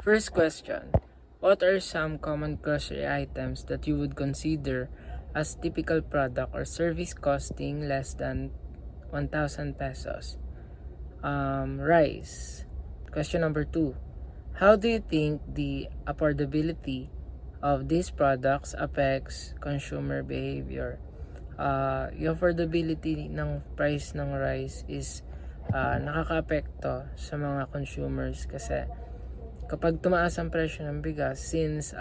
First question, what are some common grocery items that you would consider as typical product or service costing less than 1,000 pesos? Rice. Question number 2, how do you think the affordability of these products affects consumer behavior? Yung affordability ng price ng rice is nakaka-apekto sa mga consumers kasi kapag tumaas ang presyo ng bigas, since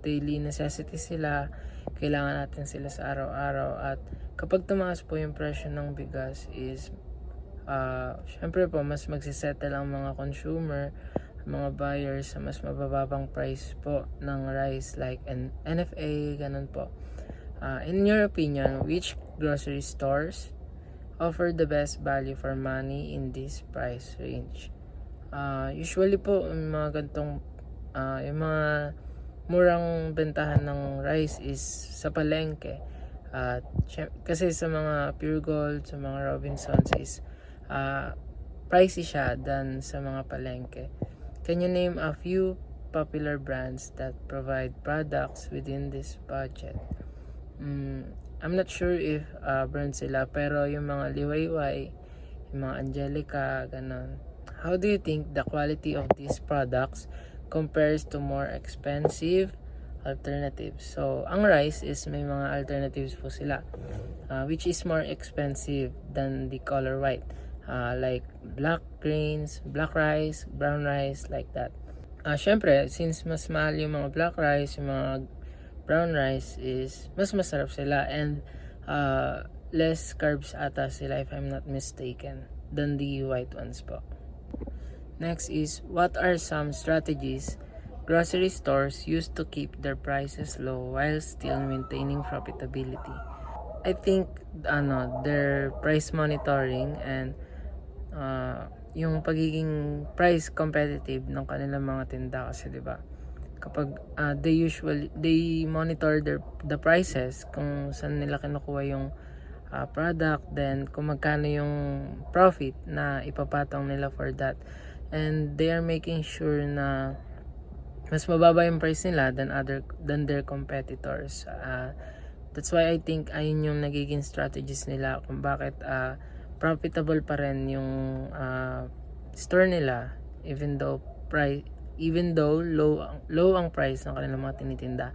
daily necessity sila, kailangan natin sila sa araw-araw, at kapag tumaas po yung presyo ng bigas is syempre po mas magsisettle ang mga consumer, mga buyers sa mas mabababang price po ng rice like NFA, ganun po. In your opinion, which grocery stores offer the best value for money in this price range? Usually po, yung mga gantong yung mga murang bentahan ng rice is sa palengke. Kasi sa mga Pure Gold, sa mga Robinsons is pricey siya than sa mga palengke. Can you name a few popular brands that provide products within this budget? I'm not sure if brand sila, pero yung mga Liwayway, yung mga Angelica, ganon. How do you think the quality of these products compares to more expensive alternatives? So, ang rice is may mga alternatives po sila, which is more expensive than the color white, like black grains, black rice, brown rice, like that. Syempre, since mas mahal yung mga black rice, yung mga brown rice is mas masarap sila, and less carbs ata sila if I'm not mistaken than the white ones po. Next is, what are some strategies grocery stores use to keep their prices low while still maintaining profitability? I think their price monitoring and yung pagiging price competitive ng kanilang mga tinda, kasi 'di ba? Kapag they monitor the prices kung saan nila kinukuha yung product, then kung magkano yung profit na ipapatong nila for that, and they are making sure na mas mababa yung price nila than their competitors. That's why I think ayun yung nagiging strategies nila kung bakit profitable pa rin yung store nila even though low ang price ng kanilang mga tinitinda.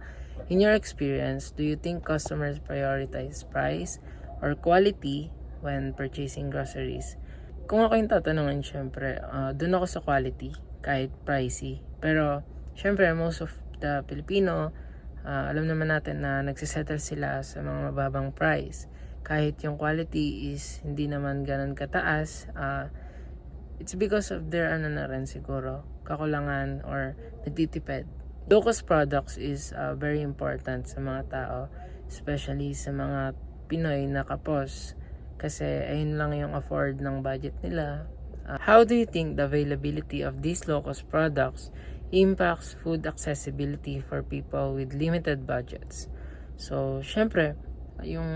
In your experience, do you think customers prioritize price or quality when purchasing groceries? Kung ako yung tatanungin, syempre, dun ako sa quality, kahit pricey. Pero, syempre, most of the Filipino, alam naman natin na nagsisettle sila sa mga mababang price. Kahit yung quality is hindi naman ganun kataas, it's because of their na rin siguro, kakulangan or nagtitipid. Low-cost products is very important sa mga tao, especially sa mga Pinoy na kapos, kasi ayun lang yung afford ng budget nila. How do you think the availability of these low-cost products impacts food accessibility for people with limited budgets? So, syempre, yung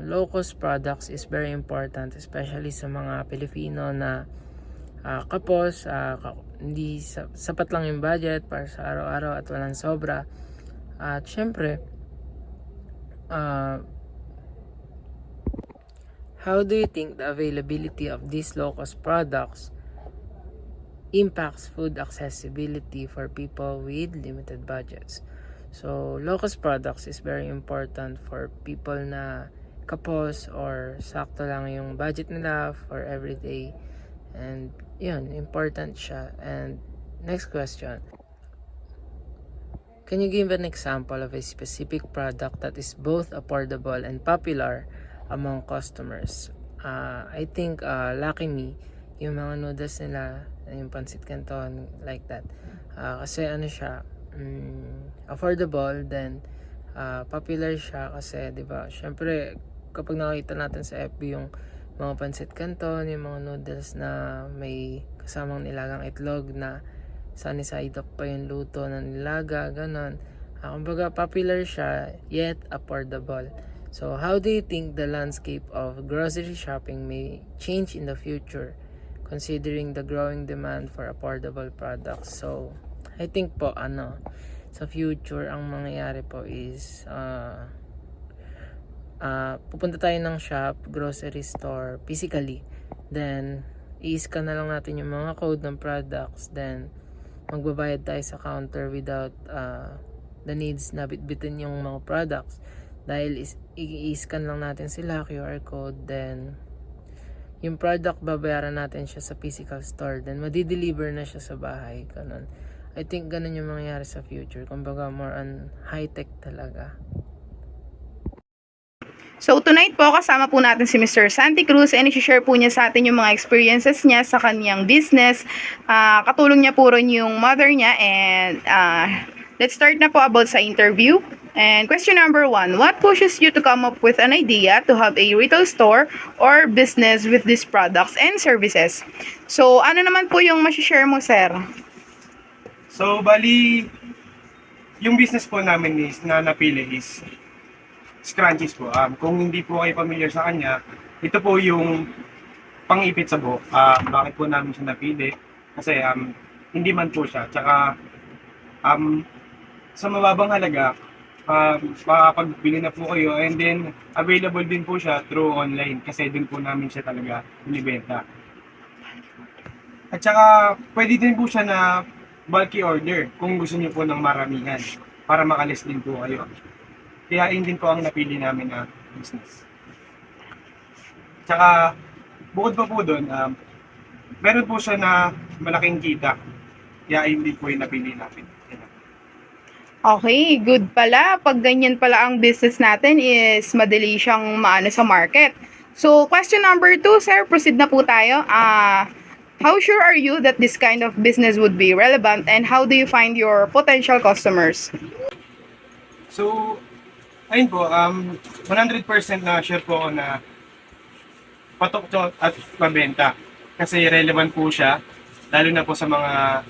low-cost products is very important, especially sa mga Pilipino na kapos, hindi sapat lang yung budget para sa araw-araw at walang sobra. At syempre, how do you think the availability of these low-cost products impacts food accessibility for people with limited budgets? So, low-cost products is very important for people na kapos or sakto lang yung budget nila for everyday. And yun, important siya. And next question, can you give an example of a specific product that is both affordable and popular among customers? I think Lucky Me, yung mga noodles nila, yung pancit canton, like that. Kasi siya, affordable, then popular siya kasi 'di ba? Syempre, kapag nakita natin sa FB yung mga pancit canton, yung mga noodles na may kasamang nilagang itlog na sunny side up pa yung luto ng nilaga, ganon. Kumbaga popular siya yet affordable. So how do you think the landscape of grocery shopping may change in the future considering the growing demand for affordable products? So I think po, sa future, ang mangyayari po is, pupunta tayo ng shop, grocery store, physically. Then, i-scan na lang natin yung mga code ng products. Then, magbabayad tayo sa counter without the needs na bitbitin yung mga products. Dahil i-scan lang natin sila, QR code. Then, yung product, babayaran natin siya sa physical store. Then, madi-deliver na siya sa bahay. Ganun. I think ganun yung mangyayari sa future. Kumbaga, more on high-tech talaga. So tonight po, kasama po natin si Mr. Santi Cruz and i-share po niya sa atin yung mga experiences niya sa kanyang business. Katulong niya po rin yung mother niya and let's start na po about sa interview. And question number 1, what pushes you to come up with an idea to have a retail store or business with these products and services? So ano naman po yung ma-share mo, sir? So, bali, yung business po namin is, na napili is Scrunchies po. Kung hindi po kayo familiar sa kanya, ito po yung pang-ipit sa buhok. Bakit po namin siya napili? Kasi hindi man po siya. Tsaka sa mababang halaga, makapagbili na po kayo and then available din po siya through online kasi dun po namin siya talaga binibenta. At saka pwede din po siya na bulky order kung gusto niyo po ng maramihan para makalis din po kayo. Kaya yun din po ang napili namin na business. Tsaka, bukod pa po doon, meron po siya na malaking kita. Kaya yun din po yung napili namin. Okay, good pala. Pag ganyan pala ang business natin is madali siyang maano sa market. So, question number 2, sir, proceed na po tayo. How sure are you that this kind of business would be relevant and how do you find your potential customers? So, ayun po, 100% na sure po ako na patok to at mabenta. Kasi relevant po siya, lalo na po sa mga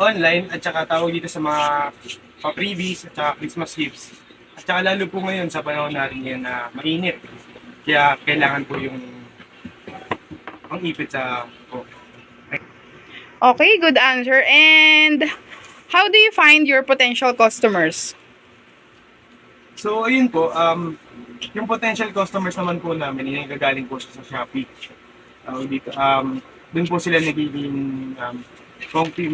online at saka tawag dito sa mga pa-freebies at saka Christmas gifts. At saka lalo po ngayon sa panahon natin ngayon na mainit. Kaya kailangan po yung pang-ipit sa po. Okay, good answer. And how do you find your potential customers? So, ayun po, yung potential customers naman po namin, yung gagaling po siya sa Shopee. Dito, dun po sila nagiging comfy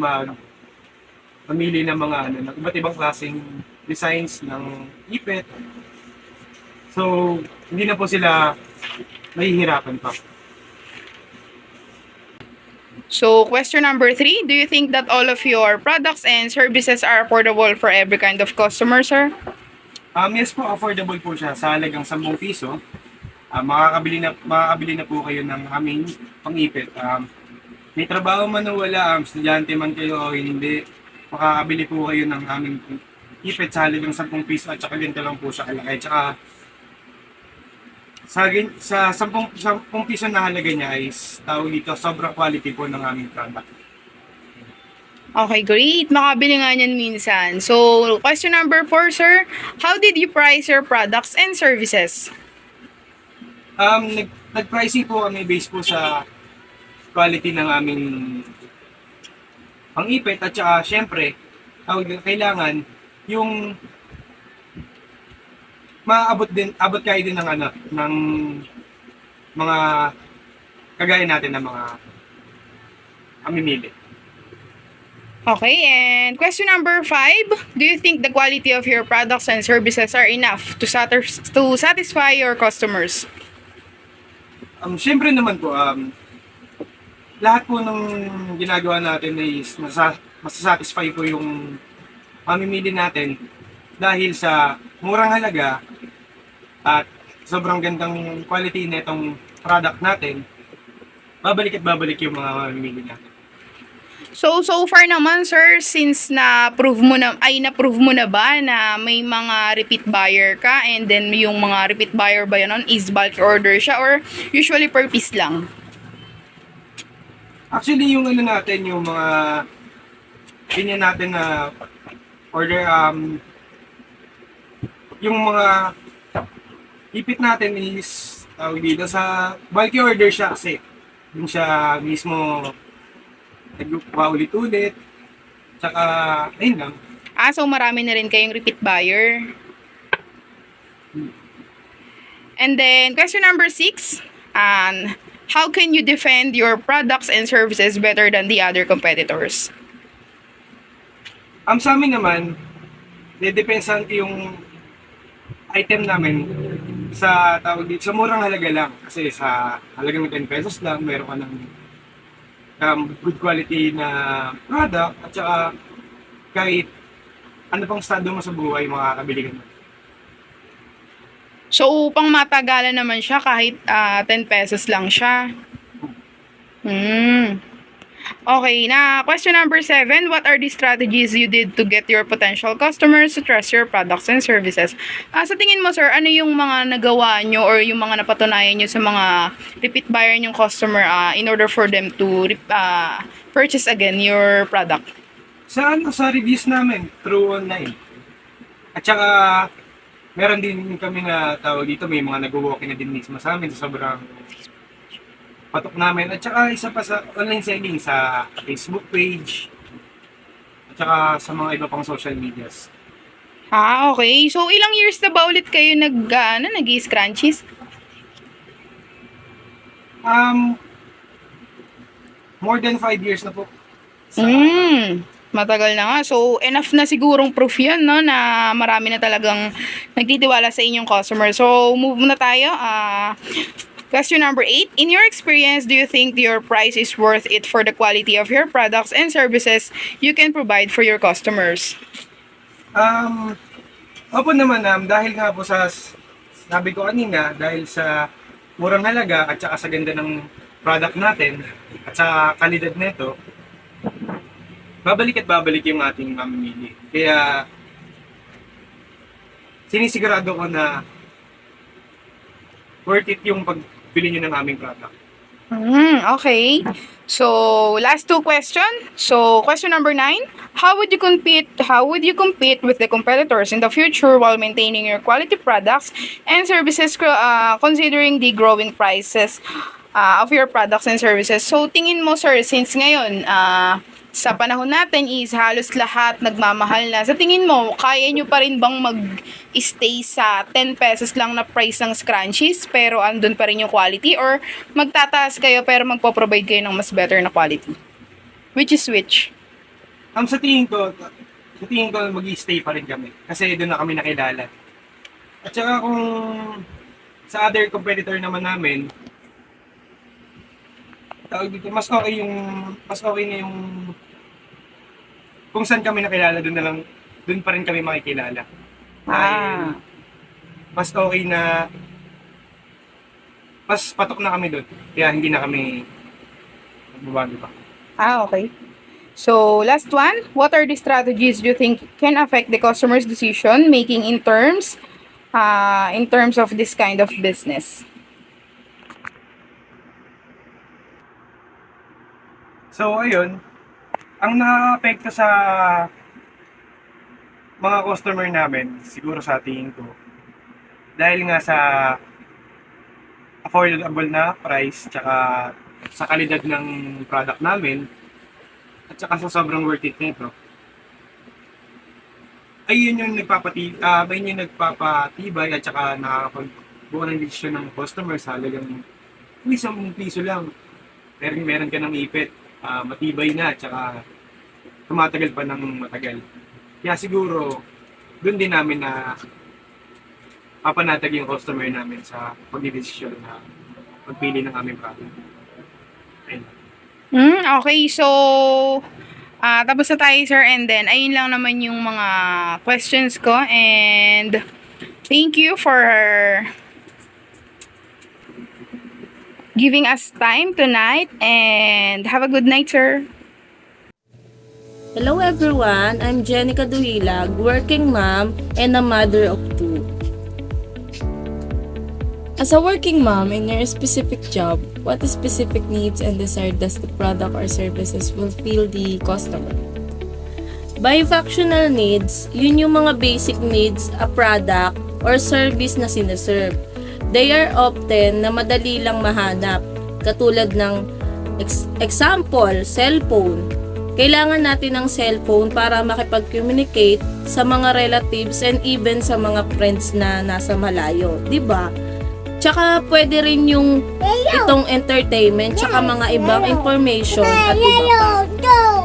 mamili ng mga ng iba't ibang klaseng designs ng ipit. So, hindi na po sila mahihirapan pa. So, question number 3, do you think that all of your products and services are affordable for every kind of customer, sir? Yes po, affordable po siya sa halagang 10 piso. Makakabili na po kayo ng aming pang-ipit. May trabaho man o wala, estudyante man kayo o hindi, makakabili po kayo ng aming ipit sa halagang 10 piso at saka ganito lang po siya kalaki. Tsaka sa 10 piso na halaga niya is tawag dito, sobrang quality po ng aming product. Okay, great. Makabili nga niyan minsan. So, question number 4, sir. How did you price your products and services? Nag-pricing po kami based po sa quality ng aming pang-ipit at saka syempre, kailangan yung abot kayo din ng ng mga kagaya natin ng mga mamimili. Okay, and question number 5, do you think the quality of your products and services are enough to satisfy your customers? Syempre naman po, lahat po ng ginagawa natin is masasatisfy po yung mamimili natin dahil sa murang halaga at sobrang gandang quality na itong product natin, babalik at babalik yung mga mamimili natin. So far naman, sir, since na-prove mo na ba na may mga repeat buyer ka and then yung mga repeat buyer ba yun is bulk order siya or usually per piece lang? Actually, yung natin, yung mga ganyan natin na order, yung mga ipit natin is dito sa bulky order siya kasi yung siya mismo nagpapaulit-ulit Tsaka, ayun lang. So marami na rin kayong repeat buyer. And then, question number 6. How can you defend your products and services better than the other competitors? Sa amin naman, dedepensan yung item namin sa tawag dito, sa murang halaga lang. Kasi sa halagang 10 pesos lang, meron ka ng good quality na product at saka kahit ano pang estado mo sa buhay, makakabili ka na. So, upang matagalan naman siya kahit 10 pesos lang siya. Okay, na question number 7. What are the strategies you did to get your potential customers to trust your products and services? Sa tingin mo, sir, ano yung mga nagawa nyo or yung mga napatunayan nyo sa mga repeat buyer nyong customer in order for them to purchase again your product? Sa reviews namin, through online. At saka, meron din kami na tawag dito, may mga nag-walk-in na din mismo sa amin sa sobrang patok namin. At saka isa pa sa online selling sa Facebook page. At saka sa mga iba pang social medias. Okay. So, ilang years na ba ulit kayo nag-scrunchies? More than 5 years na po. Matagal na nga. So, enough na sigurong proof yan, no, na marami na talagang nagtitiwala sa inyong customer. So, move na tayo. Question number 8. In your experience, do you think your price is worth it for the quality of your products and services you can provide for your customers? Opo naman, dahil nga po sa sabi ko kanina, dahil sa murang halaga at saka sa ganda ng product natin at sa kalidad nito, babalik at babalik yung ating mamimili. Kaya sinisigurado ko na worth it yung pagbili nyo ng aming product. Okay. So, last 2 questions. So, question number 9. How would you compete with the competitors in the future while maintaining your quality products and services considering the growing prices of your products and services? So, tingin mo, sir, since ngayon sa panahon natin is halos lahat nagmamahal na. Sa tingin mo, kaya nyo pa rin bang mag-stay sa 10 pesos lang na price ng scrunchies pero andun pa rin yung quality? Or magtataas kayo pero magpo-provide kayo ng mas better na quality? Which is which? Sa tingin ko mag-i-stay pa rin kami. Kasi doon na kami nakilala. At saka kung sa other competitor naman namin, mas okay na yung kung saan kami nakilala, doon pa rin kami makikilala. Dahil mas okay na mas patok na kami doon. Kaya hindi na kami magbabago pa. Okay. So, last one. What are the strategies you think can affect the customer's decision making in terms of this kind of business? So, ayun. Ang nakaka-apekto sa mga customer namin, siguro sa tingin ko, dahil nga sa affordable na price, tsaka sa kalidad ng product namin, at saka sa sobrang worth it nito, ayun yung nagpapatibay at saka nakakapagbuo ng desisyon ng customer sa halagang piso lang. Pero meron ka ng ipit, matibay na, at saka tumatagal pa ng matagal. Kaya siguro, doon din namin na papanatag yung customer namin sa pagdidesisyon na magpili ng aming product. Ayun. Okay, so tapos na tayo, sir, and then ayun lang naman yung mga questions ko, and thank you for giving us time tonight, and have a good night, sir. Hello everyone, I'm Jenica Duhilag, working mom and a mother of 2. As a working mom in your specific job, what specific needs and desire does the product or services fulfill the customer? By functional needs, yun yung mga basic needs a product or service na sineserve. They are often na madali lang mahanap, katulad ng example, cellphone, Kailangan natin ng cellphone para makipag-communicate sa mga relatives and even sa mga friends na nasa malayo, 'di ba? Tsaka pwede rin yung itong entertainment tsaka mga ibang information at iba pa.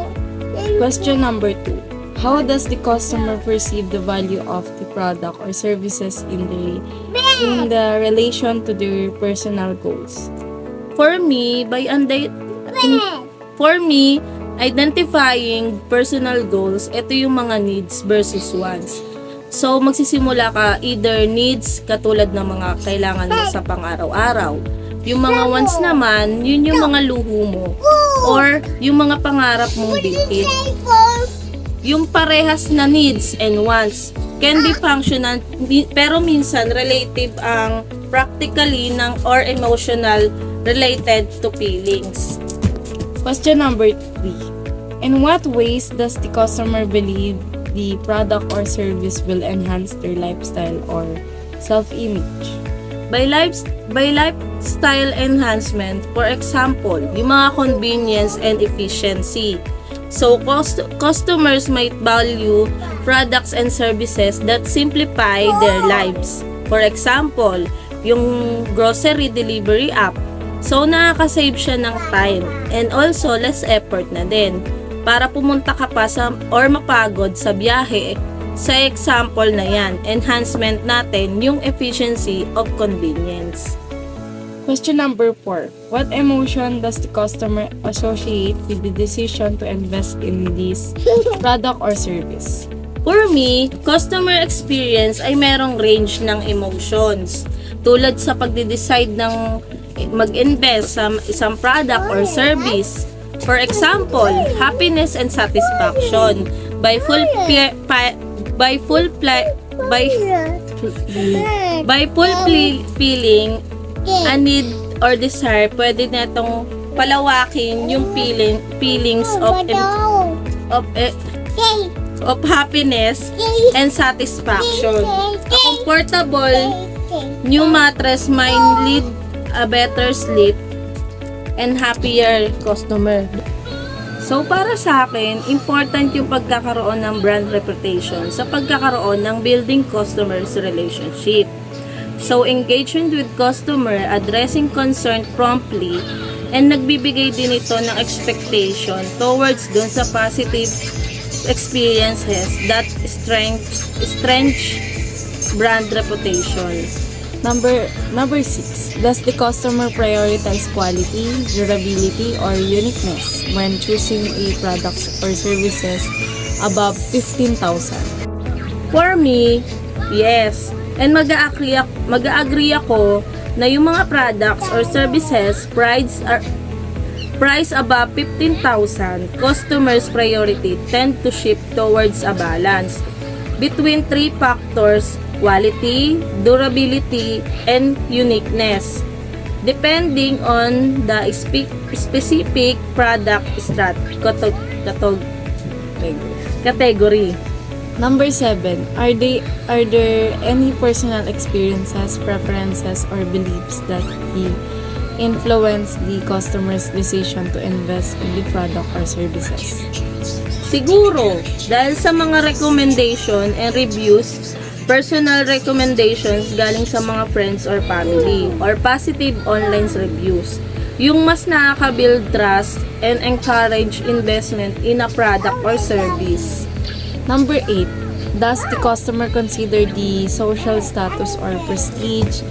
Question number 2. How does the customer perceive the value of the product or services in the relation to their personal goals? For me, identifying personal goals, ito yung mga needs versus wants. So, magsisimula ka either needs, katulad ng mga kailangan mo sa pang-araw-araw. Yung mga wants naman, yun yung mga luho mo. Or, yung mga pangarap mong built-in. Yung parehas na needs and wants can be functional, pero minsan relative ang practically ng or emotional related to feelings. Question number 3. In what ways does the customer believe the product or service will enhance their lifestyle or self-image? By lifestyle enhancement, for example, yung mga convenience and efficiency. So, customers might value products and services that simplify their lives. For example, yung grocery delivery app. So, nakaka-save siya ng time and also less effort na din para pumunta ka pa sa or mapagod sa biyahe. Sa example na yan, enhancement natin yung efficiency of convenience. Question number 4. What emotion does the customer associate with the decision to invest in this product or service? For me, customer experience ay merong range ng emotions. Tulad sa pagde-decide ng mag-invest sa isang product or service. For example, happiness and satisfaction by feeling a need or desire. Pwede na itong palawakin yung feelings of happiness and satisfaction. A comfortable new mattress might lead a better sleep and happier customer. So, para sa akin, important yung pagkakaroon ng brand reputation sa pagkakaroon ng building customers relationship. So, engagement with customer, addressing concern promptly, and nagbibigay din ito ng expectation towards dun sa positive experiences that strengthen brand reputation. Number 6. Does the customer prioritize quality, durability, or uniqueness when choosing a product or services above 15,000? For me, yes. And mag-agree ako na yung mga products or services price above 15,000, customers' priority tend to shift towards a balance between 3 factors: quality, durability, and uniqueness, depending on the specific product category. Number 7. Are there any personal experiences, preferences, or beliefs that influence the customer's decision to invest in the product or services? Siguro, dahil sa mga recommendation and reviews, personal recommendations galing sa mga friends or family, or positive online reviews, yung mas nakaka-build trust and encourage investment in a product or service. Number 8. Does the customer consider the social status or prestige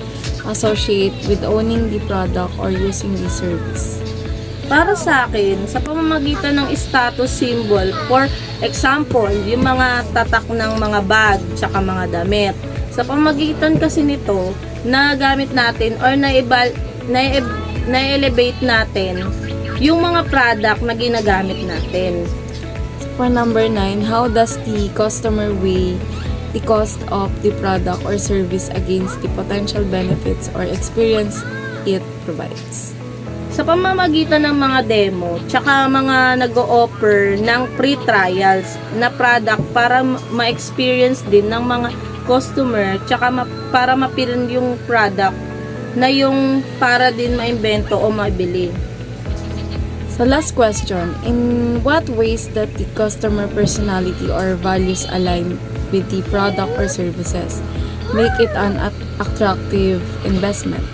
associated with owning the product or using the service? Para sa akin, sa pamamagitan ng status symbol, for example, yung mga tatak ng mga bag, tsaka mga damit. Sa pamamagitan kasi nito, nagamit natin or na-elevate natin yung mga product na ginagamit natin. For number 9, how does the customer weigh the cost of the product or service against the potential benefits or experience it provides? Sa pamamagitan ng mga demo, tsaka mga nag-o-offer ng free trials na product para ma-experience din ng mga customer, tsaka para mapilin yung product na yung para din maimbento o mabili. So last question, in what ways that the customer personality or values align with the product or services make it an attractive investment?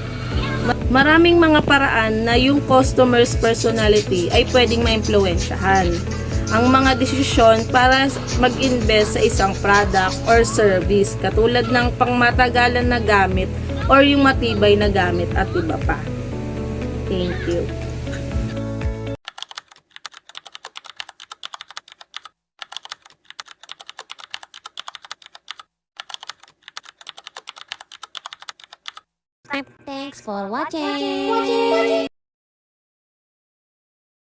Maraming mga paraan na yung customer's personality ay pwedeng maimpluwensyahan ang mga desisyon para mag-invest sa isang product or service, katulad ng pangmatagalan na gamit or yung matibay na gamit at iba pa. Thank you. Thanks for watching.